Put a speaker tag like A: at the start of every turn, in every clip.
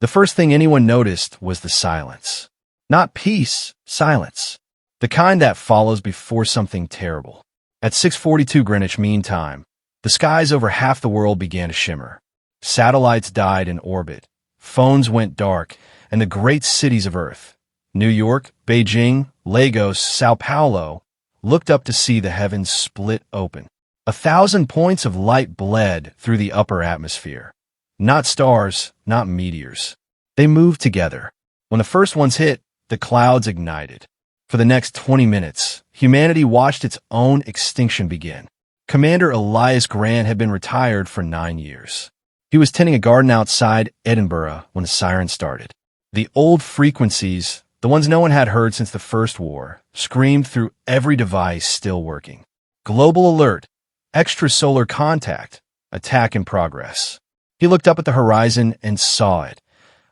A: The first thing anyone noticed was the silence. Not peace, silence. The kind that follows before something terrible. At 6:42 Greenwich Mean Time, the skies over half the world began to shimmer. Satellites died in orbit. Phones went dark, and the great cities of Earth, New York, Beijing, Lagos, Sao Paulo, looked up to see the heavens split open. 1,000 points of light bled through the upper atmosphere. Not stars, not meteors. They moved together. When the first ones hit, the clouds ignited. For the next 20 minutes, humanity watched its own extinction begin. Commander Elias Grant had been retired for 9 years. He was tending a garden outside Edinburgh when the siren started. The old frequencies, the ones no one had heard since the First War, screamed through every device still working. Global alert, extrasolar contact, attack in progress. He looked up at the horizon and saw it.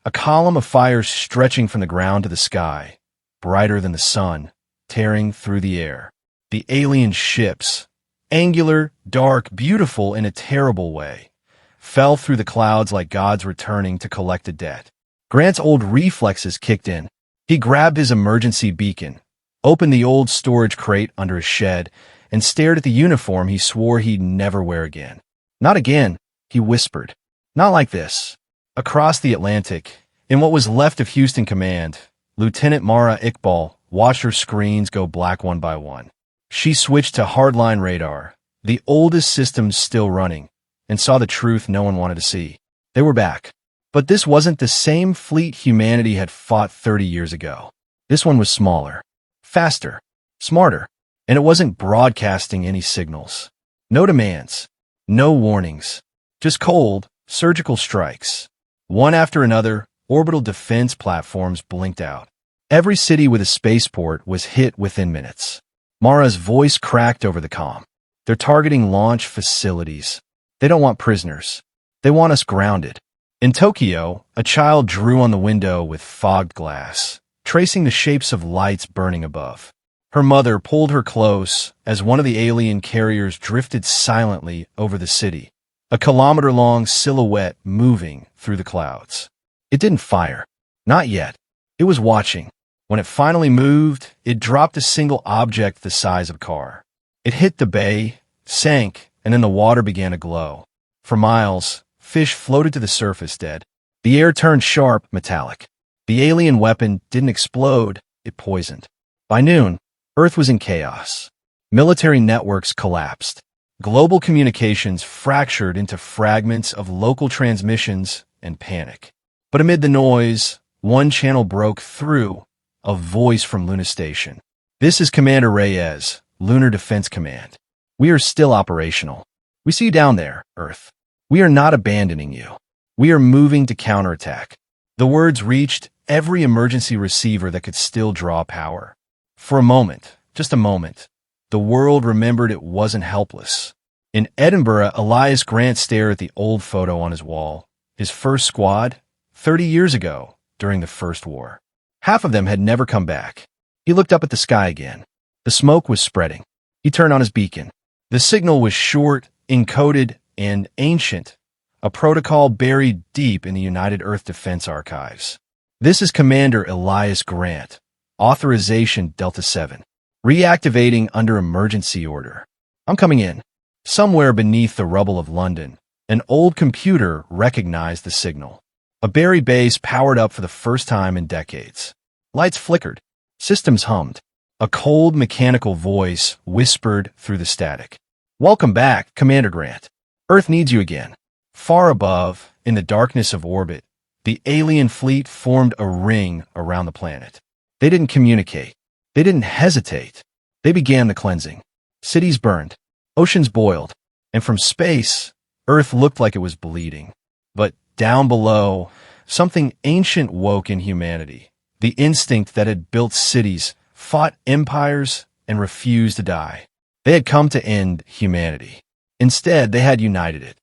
A: A column of fire stretching from the ground to the sky, brighter than the sun, tearing through the air. The alien ships, angular, dark, beautiful in a terrible way, fell through the clouds like gods returning to collect a debt. Grant's old reflexes kicked in. He grabbed his emergency beacon, opened the old storage crate under his shed, and stared at the uniform he swore he'd never wear again. Not again, he whispered. Not like this. Across the Atlantic, in what was left of Houston Command, Lieutenant Mara Iqbal watched her screens go black one by one. She switched to hardline radar, the oldest system still running, and saw the truth no one wanted to see. They were back. But this wasn't the same fleet humanity had fought 30 years ago. This one was smaller, faster, smarter, and it wasn't broadcasting any signals. No demands, no warnings, just cold, surgical strikes. One after another, orbital defense platforms blinked out. Every city with a spaceport was hit within minutes. Mara's voice cracked over the comm. They're targeting launch facilities. They don't want prisoners. They want us grounded. In Tokyo, a child drew on the window with fogged glass, tracing the shapes of lights burning above. Her mother pulled her close as one of the alien carriers drifted silently over the city, a kilometer-long silhouette moving through the clouds. It didn't fire. Not yet. It was watching. When it finally moved, it dropped a single object the size of a car. It hit the bay, sank, and then the water began to glow. For miles, fish floated to the surface dead. The air turned sharp, metallic. The alien weapon didn't explode, it poisoned. By noon, Earth was in chaos. Military networks collapsed. Global communications fractured into fragments of local transmissions and panic. But amid the noise, one channel broke through, a voice from Luna Station. This is Commander Reyes, Lunar Defense Command. We are still operational. We see you down there, Earth. We are not abandoning you. We are moving to counterattack. The words reached every emergency receiver that could still draw power. For a moment, just a moment, the world remembered it wasn't helpless. In Edinburgh, Elias Grant stared at the old photo on his wall. His first squad, 30 years ago, during the First War. Half of them had never come back. He looked up at the sky again. The smoke was spreading. He turned on his beacon. The signal was short, encoded, and ancient, a protocol buried deep in the United Earth Defense Archives. This is Commander Elias Grant. Authorization Delta 7. Reactivating under emergency order. I'm coming in. Somewhere beneath the rubble of London, an old computer recognized the signal. A buried base powered up for the first time in decades. Lights flickered. Systems hummed. A cold mechanical voice whispered through the static. Welcome back, Commander Grant. Earth needs you again. Far above, in the darkness of orbit, the alien fleet formed a ring around the planet. They didn't communicate. They didn't hesitate. They began the cleansing. Cities burned. Oceans boiled. And from space, Earth looked like it was bleeding. But down below, something ancient woke in humanity. The instinct that had built cities, fought empires, and refused to die. They had come to end humanity. Instead, they had united it.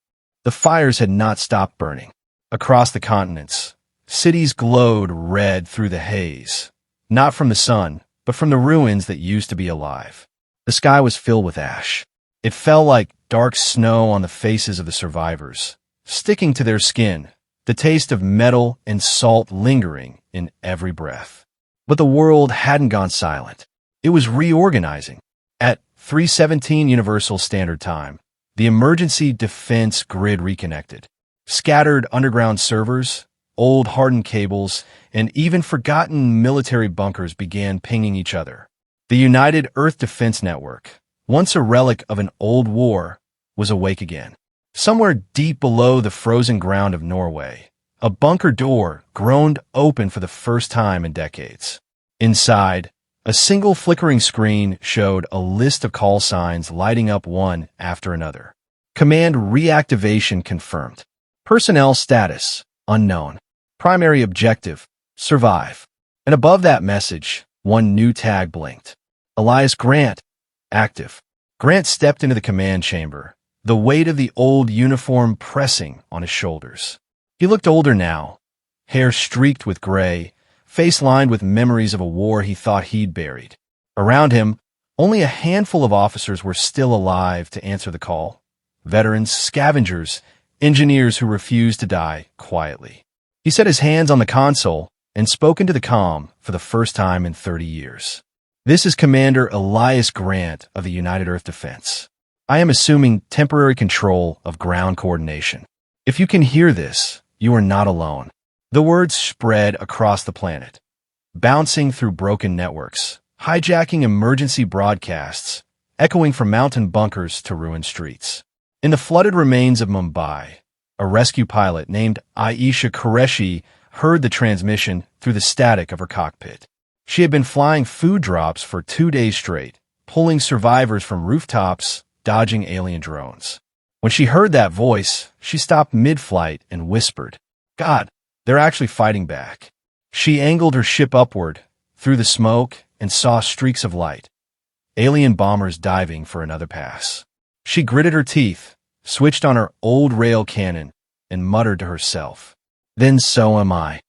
A: The fires had not stopped burning. Across the continents, cities glowed red through the haze. Not from the sun, but from the ruins that used to be alive. The sky was filled with ash. It fell like dark snow on the faces of the survivors, sticking to their skin, the taste of metal and salt lingering in every breath. But the world hadn't gone silent. It was reorganizing. At 3:17 Universal Standard Time, the emergency defense grid reconnected. Scattered underground servers, old hardened cables, and even forgotten military bunkers began pinging each other. The United Earth Defense Network, once a relic of an old war, was awake again. Somewhere deep below the frozen ground of Norway, a bunker door groaned open for the first time in decades. Inside, a single flickering screen showed a list of call signs lighting up one after another. Command reactivation confirmed. Personnel status, unknown. Primary objective, survive. And above that message, one new tag blinked. Elias Grant, active. Grant stepped into the command chamber, the weight of the old uniform pressing on his shoulders. He looked older now, hair streaked with gray, face lined with memories of a war he thought he'd buried. Around him, only a handful of officers were still alive to answer the call. Veterans, scavengers, engineers who refused to die quietly. He set his hands on the console and spoke into the comm for the first time in 30 years. This is Commander Elias Grant of the United Earth Defense. I am assuming temporary control of ground coordination. If you can hear this, you are not alone. The words spread across the planet, bouncing through broken networks, hijacking emergency broadcasts, echoing from mountain bunkers to ruined streets. In the flooded remains of Mumbai, a rescue pilot named Aisha Qureshi heard the transmission through the static of her cockpit. She had been flying food drops for 2 days straight, pulling survivors from rooftops, dodging alien drones. When she heard that voice, she stopped mid-flight and whispered, "God, they're actually fighting back." She angled her ship upward, through the smoke, and saw streaks of light. Alien bombers diving for another pass. She gritted her teeth, switched on her old rail cannon, and muttered to herself, "Then so am I."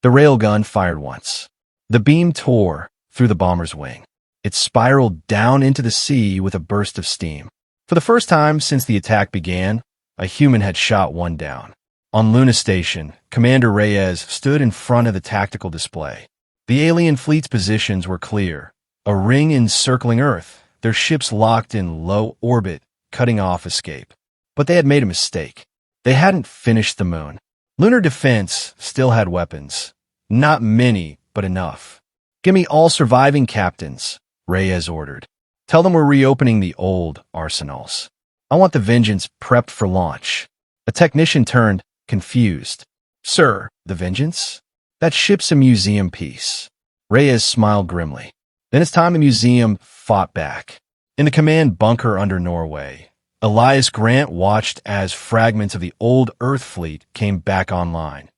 A: The railgun fired once. The beam tore through the bomber's wing. It spiraled down into the sea with a burst of steam. For the first time since the attack began, a human had shot one down. On Luna Station, Commander Reyes stood in front of the tactical display. The alien fleet's positions were clear, a ring encircling Earth, their ships locked in low orbit, cutting off escape. But they had made a mistake. They hadn't finished the moon. Lunar defense still had weapons. Not many, but enough. "Give me all surviving captains," Reyes ordered. "Tell them we're reopening the old arsenals. I want the Vengeance prepped for launch." A technician turned, confused. "Sir, the Vengeance? That ship's a museum piece." Reyes smiled grimly. Then it's time the museum fought back. In the command bunker under Norway, Elias Grant watched as fragments of the old Earth fleet came back online,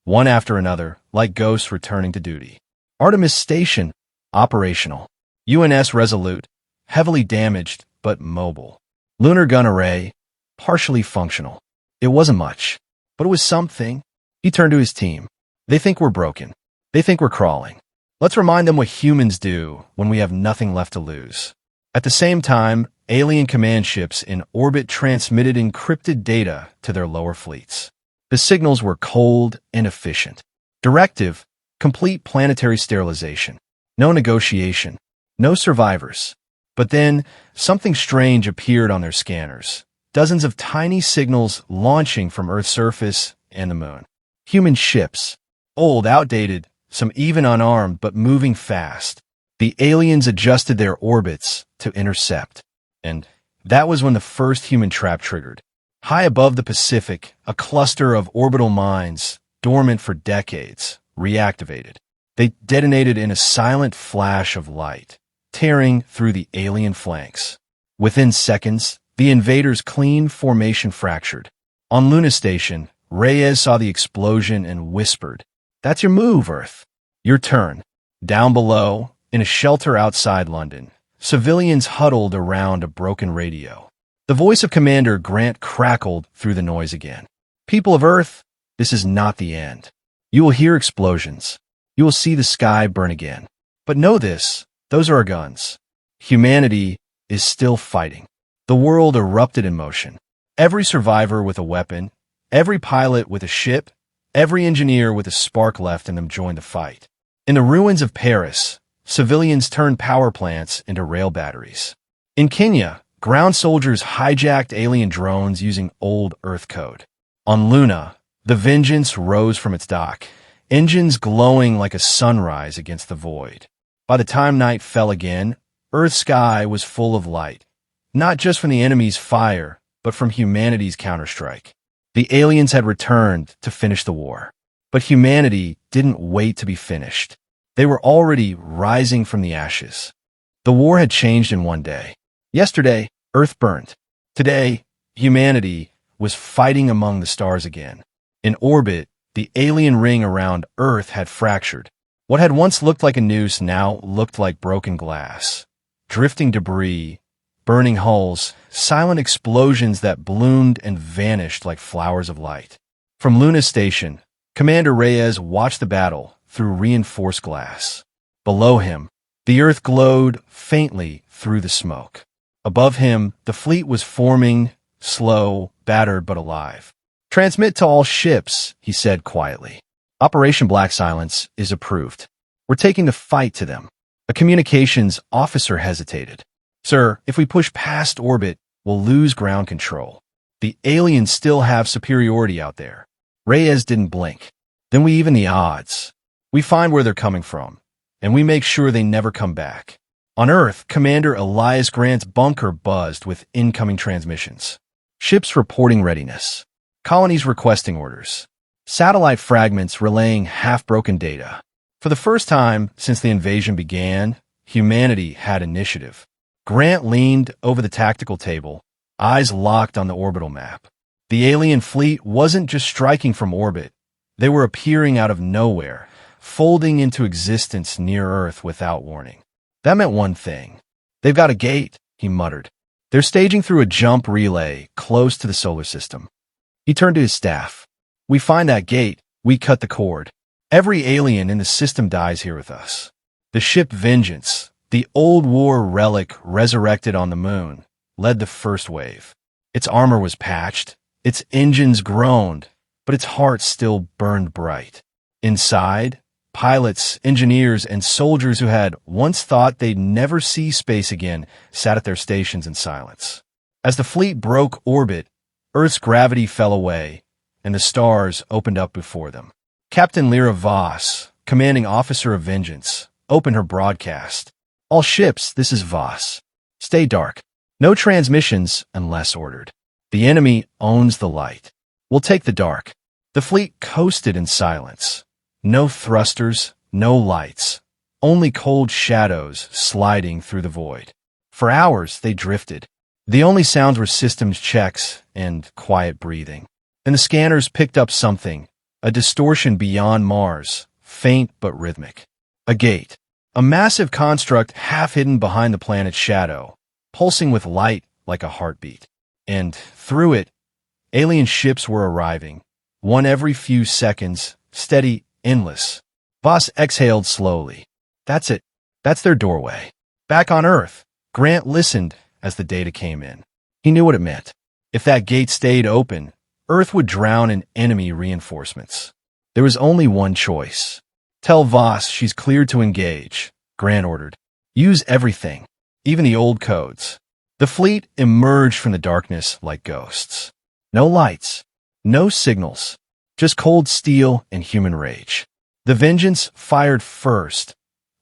A: one after another, like ghosts returning to duty. Artemis Station, operational. UNS Resolute, heavily damaged but mobile. Lunar gun array, partially functional. It wasn't much, but it was something. He turned to his team. "They think we're broken. They think we're crawling. Let's remind them what humans do when we have nothing left to lose." At the same time, alien command ships in orbit transmitted encrypted data to their lower fleets. The signals were cold and efficient. Directive, complete planetary sterilization. No negotiation. No survivors. But then, something strange appeared on their scanners. Dozens of tiny signals launching from Earth's surface and the moon. Human ships. Old, outdated, some even unarmed, but moving fast. The aliens adjusted their orbits to intercept. And that was when the first human trap triggered. High above the Pacific, a cluster of orbital mines, dormant for decades, reactivated. They detonated in a silent flash of light, tearing through the alien flanks. Within seconds, the invaders' clean formation fractured. On Luna Station, Reyes saw the explosion and whispered, "That's your move, Earth. Your turn." Down below, in a shelter outside London, civilians huddled around a broken radio. The voice of Commander Grant crackled through the noise again. "People of Earth, this is not the end. You will hear explosions. You will see the sky burn again. But know this, those are our guns. Humanity is still fighting." The world erupted in motion. Every survivor with a weapon, every pilot with a ship, Every engineer with a spark left in them joined the fight. In the ruins of Paris, civilians turned power plants into rail batteries. In Kenya, ground soldiers hijacked alien drones using old Earth code. On Luna, the Vengeance rose from its dock, engines glowing like a sunrise against the void. By the time night fell again, Earth's sky was full of light, not just from the enemy's fire, but from humanity's counterstrike. The aliens had returned to finish the war. But humanity didn't wait to be finished. They were already rising from the ashes. The war had changed in one day. Yesterday, Earth burned. Today, humanity was fighting among the stars again. In orbit, the alien ring around Earth had fractured. What had once looked like a noose now looked like broken glass. Drifting debris, burning hulls, silent explosions that bloomed and vanished like flowers of light. From Luna's station, Commander Reyes watched the battle through reinforced glass. Below him, the Earth glowed faintly through the smoke. Above him, the fleet was forming, slow, battered but alive. "Transmit to all ships," he said quietly. "Operation Black Silence is approved. We're taking the fight to them." A communications officer hesitated. "Sir, if we push past orbit, we'll lose ground control. The aliens still have superiority out there." Reyes didn't blink. "Then we even the odds. We find where they're coming from, and we make sure they never come back." On Earth, Commander Elias Grant's bunker buzzed with incoming transmissions. Ships reporting readiness. Colonies requesting orders. Satellite fragments relaying half-broken data. For the first time since the invasion began, humanity had initiative. Grant leaned over the tactical table, eyes locked on the orbital map. The alien fleet wasn't just striking from orbit. They were appearing out of nowhere, folding into existence near Earth without warning. That meant one thing. "They've got a gate," he muttered. "They're staging through a jump relay close to the solar system." He turned to his staff. "We find that gate, we cut the cord. Every alien in the system dies here with us." The ship Vengeance, the old war relic resurrected on the moon, led the first wave. Its armor was patched, its engines groaned, but its heart still burned bright. Inside, pilots, engineers, and soldiers who had once thought they'd never see space again sat at their stations in silence. As the fleet broke orbit, Earth's gravity fell away, and the stars opened up before them. Captain Lira Voss, commanding officer of Vengeance, opened her broadcast. "All ships, this is Voss. Stay dark. No transmissions unless ordered. The enemy owns the light. We'll take the dark." The fleet coasted in silence. No thrusters, no lights, only cold shadows sliding through the void. For hours, they drifted. The only sounds were systems checks and quiet breathing. And the scanners picked up something, a distortion beyond Mars, faint but rhythmic. A gate. A massive construct half hidden behind the planet's shadow, pulsing with light like a heartbeat. And through it, alien ships were arriving, one every few seconds, steady, endless. Voss exhaled slowly. "That's it. That's their doorway." Back on Earth, Grant listened as the data came in. He knew what it meant. If that gate stayed open, Earth would drown in enemy reinforcements. There was only one choice. "Tell Voss she's cleared to engage," Grant ordered. "Use everything, even the old codes." The fleet emerged from the darkness like ghosts. No lights, no signals, just cold steel and human rage. The Vengeance fired first,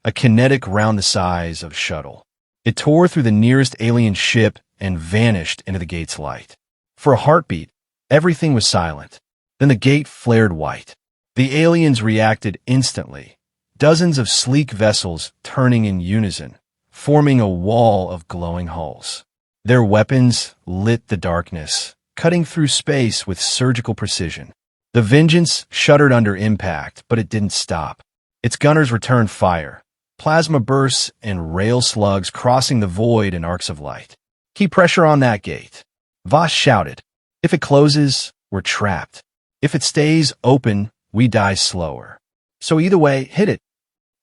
A: a kinetic round the size of a shuttle. It tore through the nearest alien ship and vanished into the gate's light. For a heartbeat, everything was silent. Then the gate flared white. The aliens reacted instantly, dozens of sleek vessels turning in unison, forming a wall of glowing hulls. Their weapons lit the darkness, cutting through space with surgical precision. The Vengeance shuddered under impact, but it didn't stop. Its gunners returned fire, plasma bursts and rail slugs crossing the void in arcs of light. "Keep pressure on that gate," Voss shouted. "If it closes, we're trapped. If it stays open, we die slower. So either way, hit it."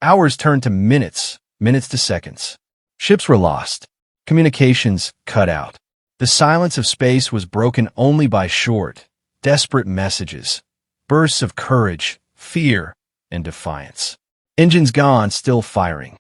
A: Hours turned to minutes, minutes to seconds. Ships were lost. Communications cut out. The silence of space was broken only by short, desperate messages, bursts of courage, fear, and defiance. Engines gone, still firing.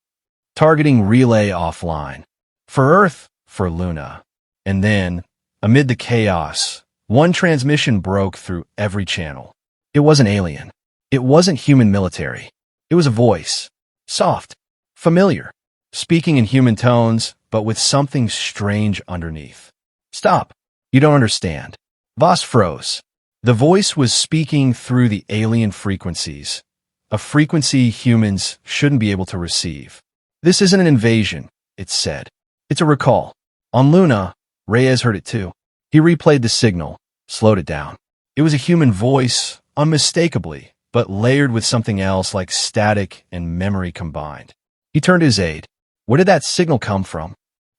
A: Targeting relay offline. For Earth, for Luna. And then, amid the chaos, one transmission broke through every channel. It wasn't alien. It wasn't human military. It was a voice. Soft. Familiar. Speaking in human tones, but with something strange underneath. Stop. You don't understand. Voss froze. The voice was speaking through the alien frequencies. A frequency humans shouldn't be able to receive. This isn't an invasion, it said. It's a recall. On Luna, Reyes heard it too. He replayed the signal, slowed it down. It was a human voice, unmistakably, but layered with something else like static and memory combined. He turned to his aide. Where did that signal come from?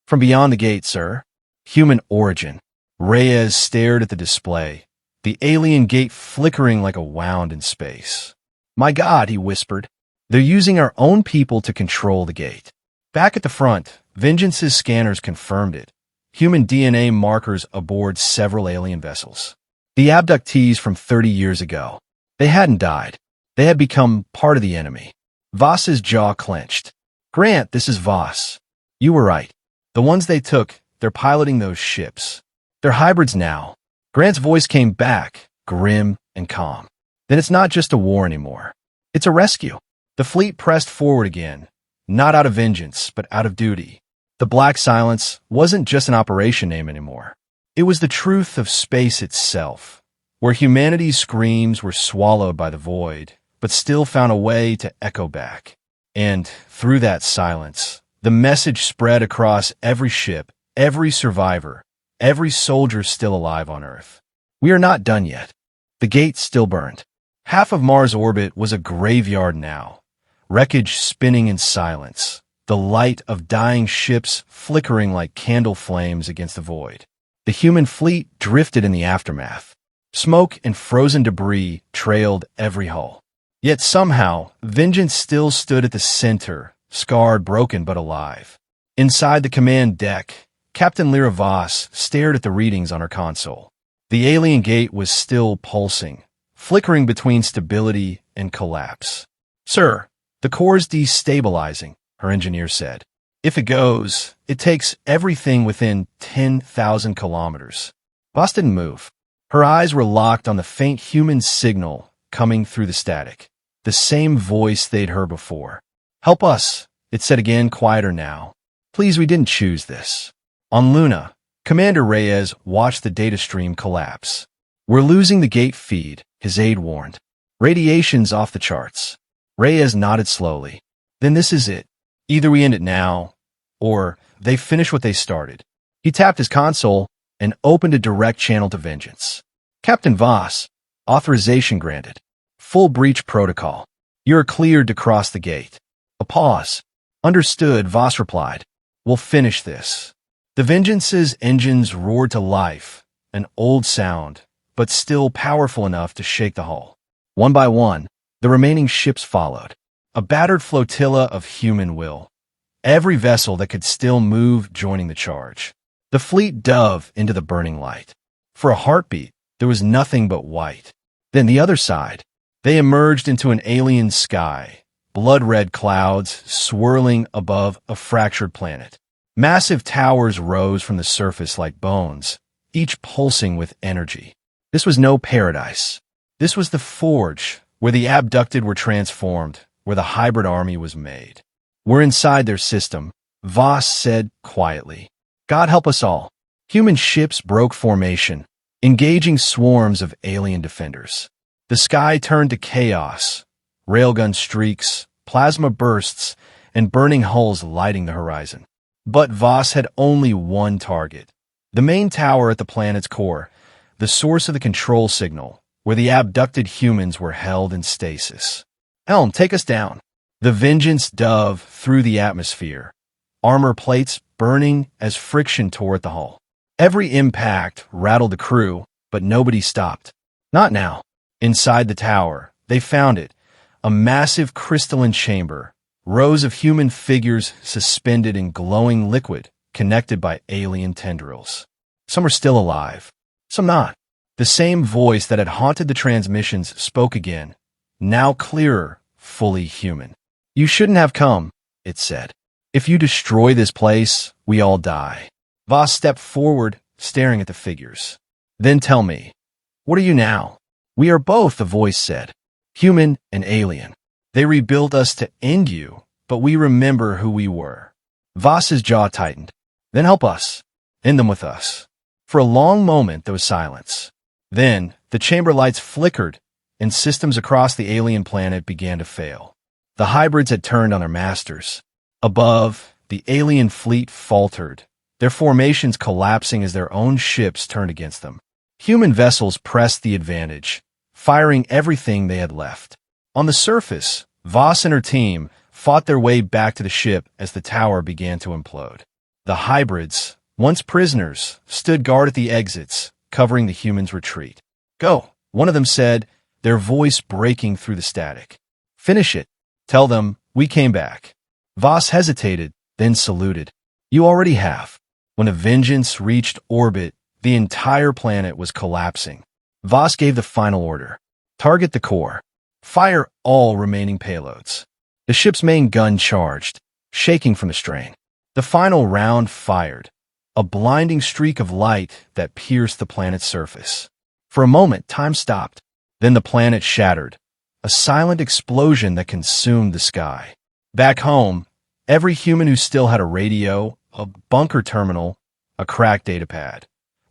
A: From beyond the gate, sir. Human origin. Reyes stared at the display, the alien gate flickering like a wound in space. My God, he whispered. They're using our own people to control the gate. Back at the front, Vengeance's scanners confirmed it. Human DNA markers aboard several alien vessels. The abductees from 30 years ago. They hadn't died. They had become part of the enemy. Voss's jaw clenched. Grant, this is Voss. You were right. The ones they took, they're piloting those ships. They're hybrids now. Grant's voice came back, grim and calm. Then it's not just a war anymore. It's a rescue. The fleet pressed forward again, not out of vengeance, but out of duty. The Black Silence wasn't just an operation name anymore. It was the truth of space itself, where humanity's screams were swallowed by the void, but still found a way to echo back. And through that silence, the message spread across every ship, every survivor, every soldier still alive on Earth. We are not done yet. The gate still burned. Half of Mars' orbit was a graveyard now, wreckage spinning in silence, the light of dying ships flickering like candle flames against the void. The human fleet drifted in the aftermath. Smoke and frozen debris trailed every hull. Yet somehow, Vengeance still stood at the center, scarred, broken, but alive. Inside the command deck, Captain Lira Voss stared at the readings on her console. The alien gate was still pulsing, flickering between stability and collapse. Sir, the core's destabilizing, her engineer said. If it goes, it takes everything within 10,000 kilometers. Voss didn't move. Her eyes were locked on the faint human signal coming through the static. The same voice they'd heard before. Help us, it said again, quieter now. Please, we didn't choose this. On Luna, Commander Reyes watched the data stream collapse. We're losing the gate feed, his aide warned. Radiation's off the charts. Reyes nodded slowly. Then this is it. Either we end it now, or they finish what they started. He tapped his console and opened a direct channel to Vengeance. Captain Voss, authorization granted. Full breach protocol. You're cleared to cross the gate. A pause. Understood, Voss replied. We'll finish this. The Vengeance's engines roared to life, an old sound, but still powerful enough to shake the hull. One by one, the remaining ships followed. A battered flotilla of human will. Every vessel that could still move joining the charge. The fleet dove into the burning light. For a heartbeat, there was nothing but white. Then the other side. They emerged into an alien sky, blood-red clouds swirling above a fractured planet. Massive towers rose from the surface like bones, each pulsing with energy. This was no paradise. This was the forge, where the abducted were transformed, where the hybrid army was made. We're inside their system, Voss said quietly. God help us all. Human ships broke formation, engaging swarms of alien defenders. The sky turned to chaos, railgun streaks, plasma bursts, and burning hulls lighting the horizon. But Voss had only one target. The main tower at the planet's core, the source of the control signal, where the abducted humans were held in stasis. Helm, take us down. The Vengeance dove through the atmosphere, armor plates burning as friction tore at the hull. Every impact rattled the crew, but nobody stopped. Not now. Inside the tower, they found it, a massive crystalline chamber, rows of human figures suspended in glowing liquid, connected by alien tendrils. Some are still alive, some not. The same voice that had haunted the transmissions spoke again, now clearer, fully human. "You shouldn't have come," it said. "If you destroy this place, we all die." Voss stepped forward, staring at the figures. "Then tell me, what are you now?" "We are both," the voice said. "Human and alien. They rebuilt us to end you, but we remember who we were." Voss's jaw tightened. "Then help us. End them with us." For a long moment there was silence. Then the chamber lights flickered, and systems across the alien planet began to fail. The hybrids had turned on their masters. Above, the alien fleet faltered, their formations collapsing as their own ships turned against them. Human vessels pressed the advantage, firing everything they had left. On the surface, Voss and her team fought their way back to the ship as the tower began to implode. The hybrids, once prisoners, stood guard at the exits, covering the humans' retreat. "Go," one of them said, their voice breaking through the static. "Finish it. Tell them we came back." Voss hesitated, then saluted. "You already have." When a Vengeance reached orbit, the entire planet was collapsing. Voss gave the final order. "Target the core. Fire all remaining payloads." The ship's main gun charged, shaking from the strain. The final round fired, a blinding streak of light that pierced the planet's surface. For a moment, time stopped. Then the planet shattered, a silent explosion that consumed the sky. Back home, every human who still had a radio, a bunker terminal, a cracked datapad,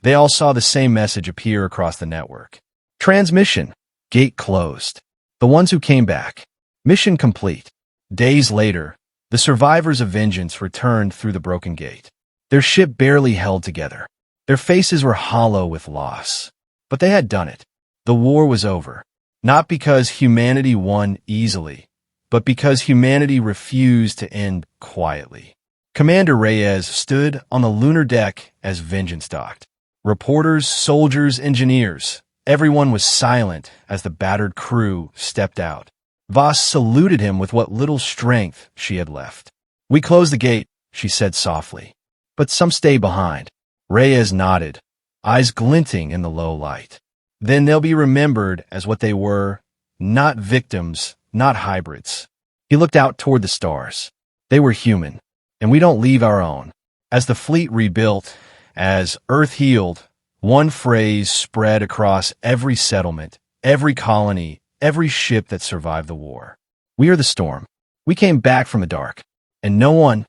A: they all saw the same message appear across the network. Transmission. Gate closed. The ones who came back. Mission complete. Days later, the survivors of Vengeance returned through the broken gate. Their ship barely held together. Their faces were hollow with loss. But they had done it. The war was over. Not because humanity won easily, but because humanity refused to end quietly. Commander Reyes stood on the lunar deck as Vengeance docked. Reporters, soldiers, engineers, everyone was silent as the battered crew stepped out. Voss saluted him with what little strength she had left. "We close the gate," she said softly. "But some stay behind." Reyes nodded, eyes glinting in the low light. "Then they'll be remembered as what they were, not victims, not hybrids." He looked out toward the stars. They were human, and we don't leave our own. As the fleet rebuilt, as Earth healed, one phrase spread across every settlement, every colony, every ship that survived the war. "We are the storm. We came back from the dark, and no one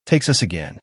A: takes us again."